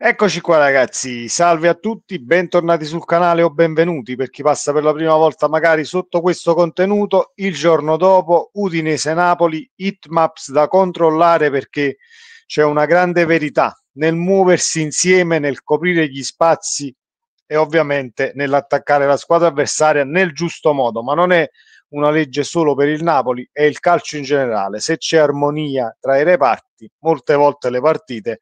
Eccoci qua ragazzi, salve a tutti, bentornati sul canale o benvenuti per chi passa per la prima volta magari sotto questo contenuto. Il giorno dopo Udinese-Napoli, hitmaps da controllare perché c'è una grande verità nel muoversi insieme, nel coprire gli spazi e ovviamente nell'attaccare la squadra avversaria nel giusto modo, ma non è una legge solo per il Napoli, è il calcio in generale. Se c'è armonia tra i reparti, molte volte le partite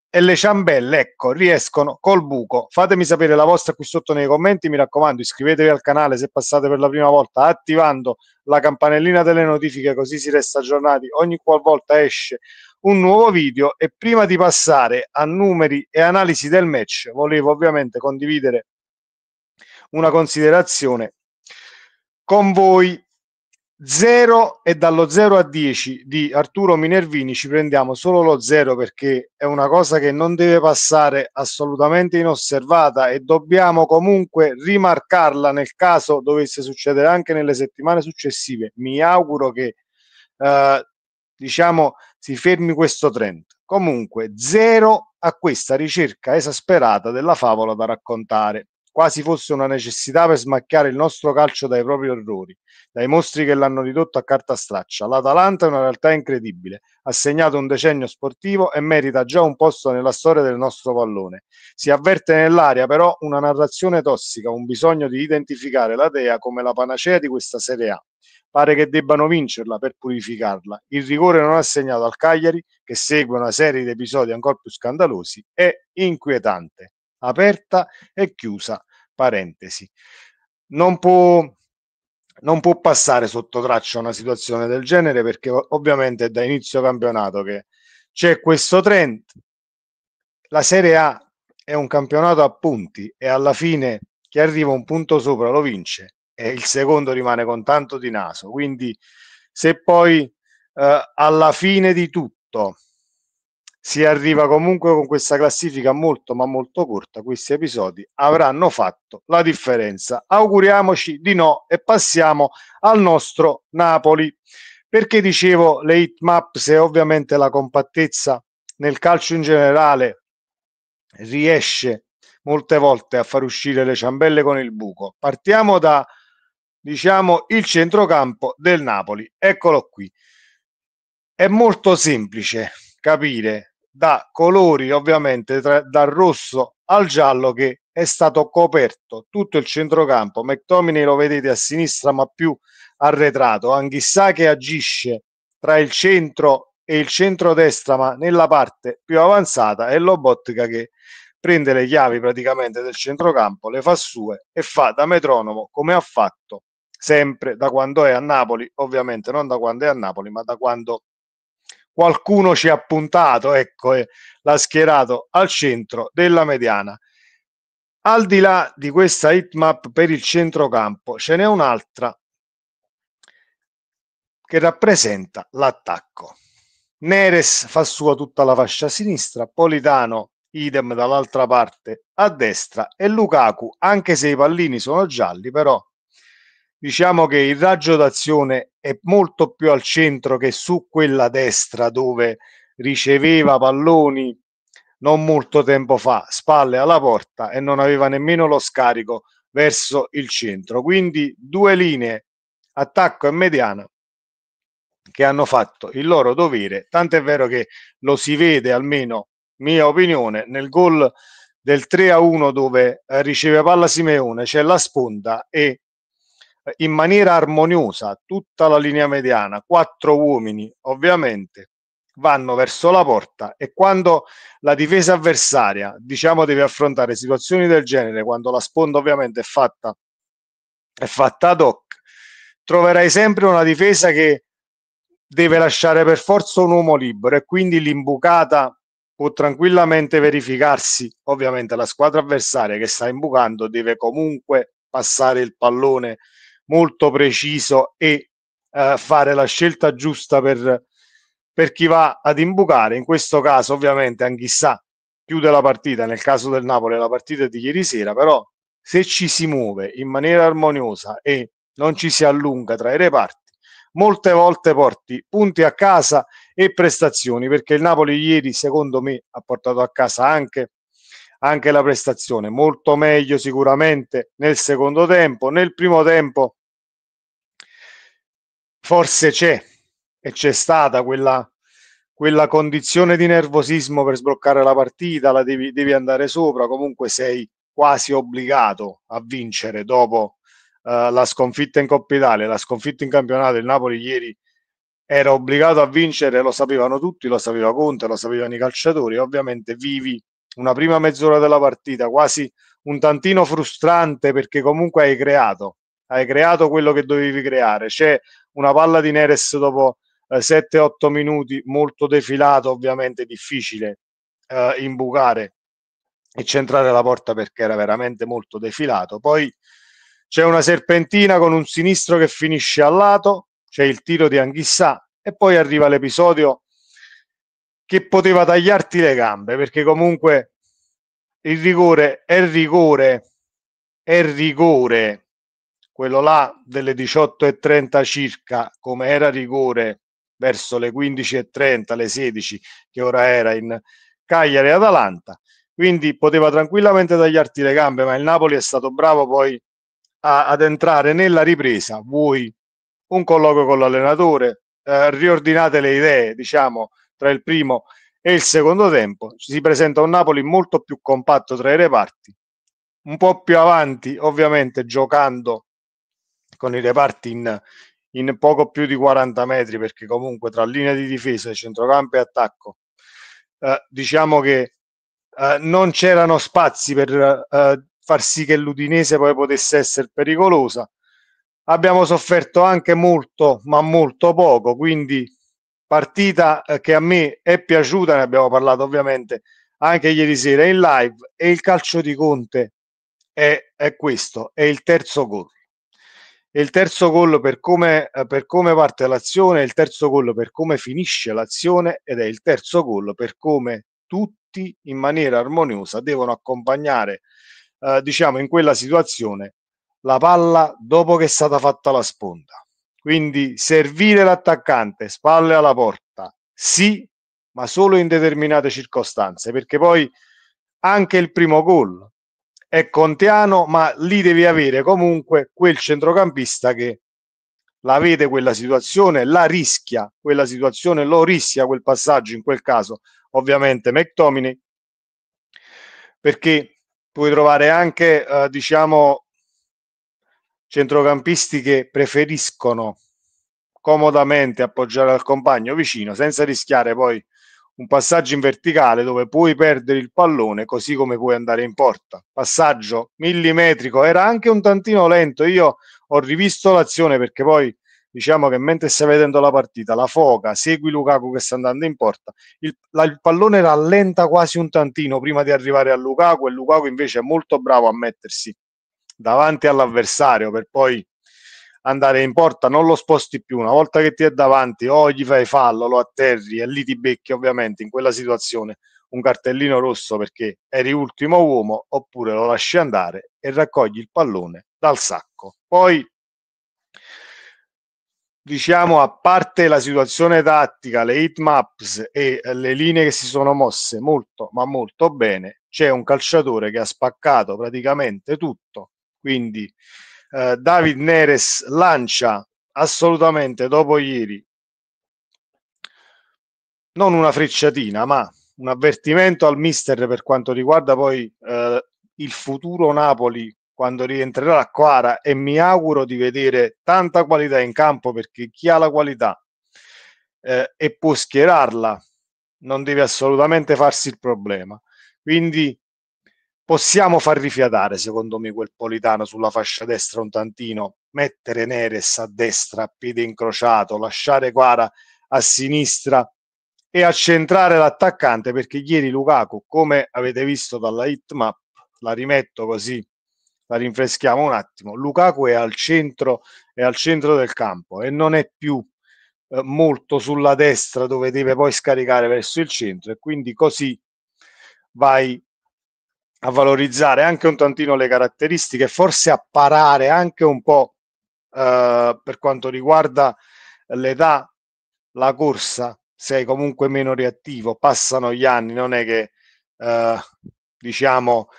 e le ciambelle, ecco, riescono col buco. Fatemi sapere la vostra qui sotto nei commenti, mi raccomando, iscrivetevi al canale se passate per la prima volta, attivando la campanellina delle notifiche così si resta aggiornati ogni qualvolta esce un nuovo video. E prima di passare a numeri e analisi del match, volevo ovviamente condividere una considerazione con voi. 0 e dallo 0 a 10 di Arturo Minervini ci prendiamo solo lo 0 perché è una cosa che non deve passare assolutamente inosservata e dobbiamo comunque rimarcarla nel caso dovesse succedere anche nelle settimane successive. Mi auguro che diciamo si fermi questo trend. Comunque 0 a questa ricerca esasperata della favola da raccontare, quasi fosse una necessità per smacchiare il nostro calcio dai propri errori, dai mostri che l'hanno ridotto a carta straccia. L'Atalanta è una realtà incredibile, ha segnato un decennio sportivo e merita già un posto nella storia del nostro pallone. Si avverte nell'aria però una narrazione tossica, un bisogno di identificare la Dea come la panacea di questa Serie A. Pare che debbano vincerla per purificarla. Il rigore non assegnato al Cagliari, che segue una serie di episodi ancora più scandalosi, è inquietante. Aperta e chiusa parentesi. Non può, non può passare sotto traccia una situazione del genere perché ovviamente è da inizio campionato che c'è questo trend. La Serie A è un campionato a punti e alla fine chi arriva un punto sopra lo vince e il secondo rimane con tanto di naso. Quindi se poi alla fine di tutto si arriva comunque con questa classifica molto ma molto corta, questi episodi avranno fatto la differenza. Auguriamoci di no e passiamo al nostro Napoli. Perché dicevo le hitmaps e ovviamente la compattezza nel calcio in generale riesce molte volte a far uscire le ciambelle con il buco. Partiamo da, diciamo, il centrocampo del Napoli. Eccolo qui. È molto semplice capire da colori, ovviamente, dal rosso al giallo, che è stato coperto tutto il centrocampo. McTominay lo vedete a sinistra, ma più arretrato. Anghissà che agisce tra il centro e il centrodestra, ma nella parte più avanzata, e Lobotka che prende le chiavi praticamente del centrocampo, le fa sue e fa da metronomo come ha fatto sempre da quando è a Napoli, ovviamente non da quando è a Napoli, ma da quando qualcuno ci ha puntato, ecco, e l'ha schierato al centro della mediana. Al di là di questa hitmap per il centrocampo, ce n'è un'altra che rappresenta l'attacco. Neres fa sua tutta la fascia sinistra, Politano idem dall'altra parte a destra e Lukaku, anche se i pallini sono gialli, però diciamo che il raggio d'azione è molto più al centro che su quella destra dove riceveva palloni non molto tempo fa, spalle alla porta e non aveva nemmeno lo scarico verso il centro. Quindi due linee, attacco e mediana, che hanno fatto il loro dovere, tant'è vero che lo si vede, almeno mia opinione, nel gol del 3-1 dove riceve palla Simeone, c'è la sponda e in maniera armoniosa tutta la linea mediana, 4 uomini ovviamente, vanno verso la porta e quando la difesa avversaria, diciamo, deve affrontare situazioni del genere, quando la sponda ovviamente è fatta ad hoc, troverai sempre una difesa che deve lasciare per forza un uomo libero e quindi l'imbucata può tranquillamente verificarsi. Ovviamente la squadra avversaria che sta imbucando deve comunque passare il pallone molto preciso e fare la scelta giusta per chi va ad imbucare. In questo caso ovviamente Anghissà chiude la partita, nel caso del Napoli la partita è di ieri sera, però se ci si muove in maniera armoniosa e non ci si allunga tra i reparti, molte volte porti punti a casa e prestazioni, perché il Napoli ieri secondo me ha portato a casa anche anche la prestazione, molto meglio sicuramente nel secondo tempo. Nel primo tempo forse c'è stata quella condizione di nervosismo per sbloccare la partita, devi andare sopra, comunque sei quasi obbligato a vincere dopo la sconfitta in Coppa Italia, la sconfitta in campionato. Il Napoli ieri era obbligato a vincere, lo sapevano tutti, lo sapeva Conte, lo sapevano i calciatori. Ovviamente vivi una prima mezz'ora della partita quasi un tantino frustrante, perché comunque hai creato quello che dovevi creare. C'è una palla di Neres dopo 7-8 minuti, molto defilato, ovviamente difficile imbucare e centrare la porta perché era veramente molto defilato. Poi c'è una serpentina con un sinistro che finisce al lato, c'è il tiro di Anghissà e poi arriva l'episodio che poteva tagliarti le gambe, perché comunque il rigore è rigore, quello là delle 18:30 circa, come era rigore verso le 15:30, le 16 che ora era in Cagliari e Atalanta, quindi poteva tranquillamente tagliarti le gambe, ma il Napoli è stato bravo poi ad entrare nella ripresa. Vuoi un colloquio con l'allenatore, riordinate le idee, diciamo, tra il primo e il secondo tempo, si presenta un Napoli molto più compatto tra i reparti, un po' più avanti, ovviamente giocando con i reparti in poco più di 40 metri, perché comunque tra linea di difesa, centrocampo e attacco, diciamo che non c'erano spazi per far sì che l'Udinese poi potesse essere pericolosa. Abbiamo sofferto anche molto, ma molto poco, quindi partita che a me è piaciuta, ne abbiamo parlato ovviamente anche ieri sera in live, e il calcio di Conte è questo, è il terzo gol. È il terzo gol per come parte l'azione, è il terzo gol per come finisce l'azione ed è il terzo gol per come tutti in maniera armoniosa devono accompagnare, diciamo, in quella situazione la palla dopo che è stata fatta la sponda. Quindi servire l'attaccante, spalle alla porta, sì, ma solo in determinate circostanze, perché poi anche il primo gol è conteano, ma lì devi avere comunque quel centrocampista che la vede quella situazione, la rischia quella situazione, lo rischia quel passaggio, in quel caso ovviamente McTominay, perché puoi trovare anche diciamo centrocampisti che preferiscono comodamente appoggiare al compagno vicino senza rischiare poi un passaggio in verticale dove puoi perdere il pallone, così come puoi andare in porta. Passaggio millimetrico, era anche un tantino lento. Io ho rivisto l'azione perché poi diciamo che mentre stai vedendo la partita, la foca, segui Lukaku che sta andando in porta, il pallone rallenta quasi un tantino prima di arrivare a Lukaku, e Lukaku invece è molto bravo a mettersi davanti all'avversario per poi andare in porta, non lo sposti più. Una volta che ti è davanti, o gli fai fallo, lo atterri e lì ti becchi ovviamente in quella situazione un cartellino rosso perché eri ultimo uomo, oppure lo lasci andare e raccogli il pallone dal sacco. Poi diciamo, a parte la situazione tattica, le heat maps e le linee che si sono mosse molto ma molto bene, c'è un calciatore che ha spaccato praticamente tutto, quindi David Neres lancia assolutamente dopo ieri non una frecciatina, ma un avvertimento al mister per quanto riguarda poi il futuro Napoli quando rientrerà a Quara, e mi auguro di vedere tanta qualità in campo, perché chi ha la qualità e può schierarla non deve assolutamente farsi il problema. Quindi possiamo far rifiatare, secondo me, quel Politano sulla fascia destra un tantino, mettere Neres a destra a piede incrociato, lasciare Quara a sinistra e accentrare l'attaccante, perché ieri Lukaku, come avete visto dalla hitmap, la rimetto così la rinfreschiamo un attimo, Lukaku è al centro del campo e non è più molto sulla destra dove deve poi scaricare verso il centro, e quindi così vai a valorizzare anche un tantino le caratteristiche, forse a parare anche un po' per quanto riguarda l'età, la corsa, sei comunque meno reattivo, passano gli anni, non è che diciamo,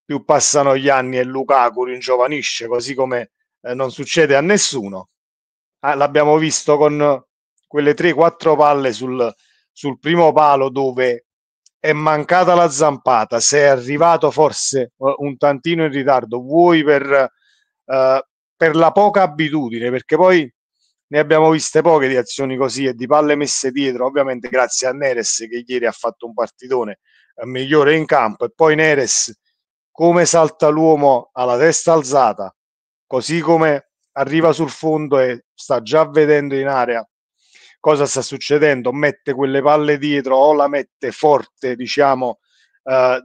più passano gli anni e Lukaku ringiovanisce, così come non succede a nessuno. L'abbiamo visto con quelle 3-4 palle sul primo palo dove è mancata la zampata, sei arrivato forse un tantino in ritardo, vuoi per la poca abitudine, perché poi ne abbiamo viste poche di azioni così e di palle messe dietro, ovviamente grazie a Neres che ieri ha fatto un partitone migliore in campo, e poi Neres come salta l'uomo alla testa alzata, così come arriva sul fondo e sta già vedendo in area cosa sta succedendo, mette quelle palle dietro o la mette forte, diciamo,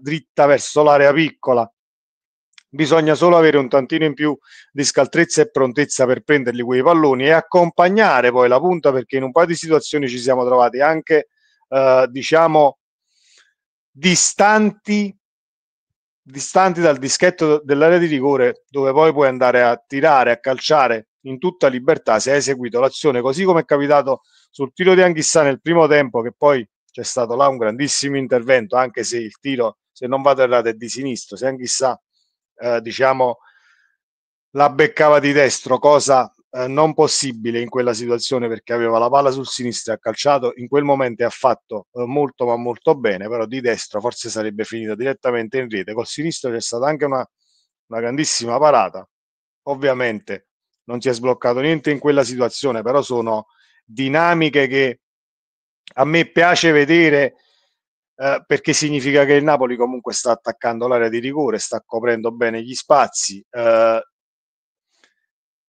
dritta verso l'area piccola. Bisogna solo avere un tantino in più di scaltrezza e prontezza per prenderli quei palloni e accompagnare poi la punta, perché in un paio di situazioni ci siamo trovati anche, diciamo, distanti dal dischetto dell'area di rigore, dove poi puoi andare a tirare, a calciare in tutta libertà se hai eseguito l'azione, così come è capitato sul tiro di Anghissà nel primo tempo, che poi c'è stato là un grandissimo intervento, anche se il tiro, se non vado errato, è di sinistro. Se Anghissà diciamo la beccava di destro, cosa non possibile in quella situazione, perché aveva la palla sul sinistro e ha calciato in quel momento e ha fatto molto ma molto bene, però di destro forse sarebbe finita direttamente in rete. Col sinistro c'è stata anche una grandissima parata, ovviamente non si è sbloccato niente in quella situazione, però sono dinamiche che a me piace vedere, perché significa che il Napoli comunque sta attaccando l'area di rigore, sta coprendo bene gli spazi,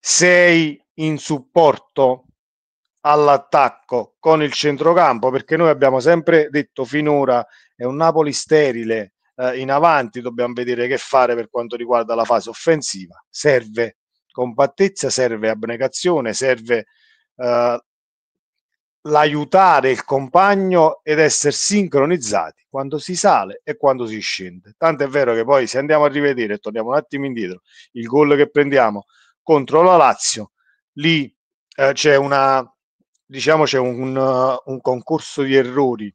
sei in supporto all'attacco con il centrocampo, perché noi abbiamo sempre detto finora è un Napoli sterile, in avanti dobbiamo vedere che fare per quanto riguarda la fase offensiva. Serve compattezza, serve abnegazione, serve l'aiutare il compagno ed essere sincronizzati quando si sale e quando si scende. Tanto è vero che poi, se andiamo a rivedere e torniamo un attimo indietro, il gol che prendiamo contro la Lazio, lì c'è un concorso di errori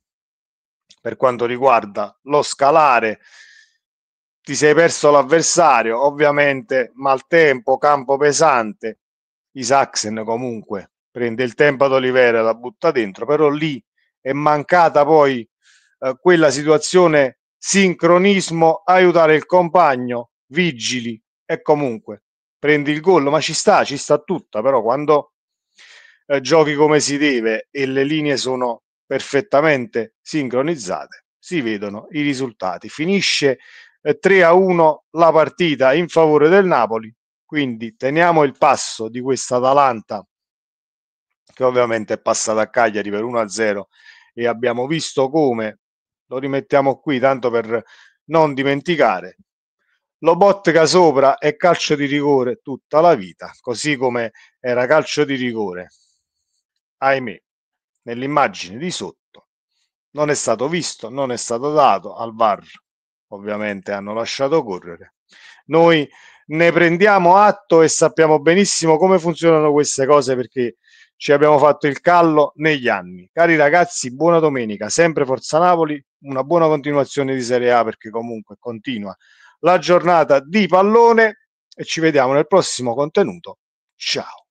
per quanto riguarda lo scalare. Ti sei perso l'avversario, ovviamente maltempo, campo pesante. Isaacsen comunque prende il tempo ad Olivera e la butta dentro, però lì è mancata poi quella situazione, sincronismo, aiutare il compagno, vigili, e comunque prendi il gol, ma ci sta tutta, però quando giochi come si deve e le linee sono perfettamente sincronizzate, si vedono i risultati. Finisce 3-1 la partita in favore del Napoli, quindi teniamo il passo di questa Atalanta, che ovviamente è passata a Cagliari per 1-0, e abbiamo visto come, lo rimettiamo qui tanto per non dimenticare, Lobotka sopra è calcio di rigore tutta la vita, così come era calcio di rigore, ahimè, nell'immagine di sotto non è stato visto, non è stato dato al VAR, ovviamente hanno lasciato correre. Noi ne prendiamo atto e sappiamo benissimo come funzionano queste cose, perché ci abbiamo fatto il callo negli anni. Cari ragazzi, buona domenica, sempre Forza Napoli, una buona continuazione di Serie A, perché comunque continua la giornata di pallone, e ci vediamo nel prossimo contenuto. Ciao.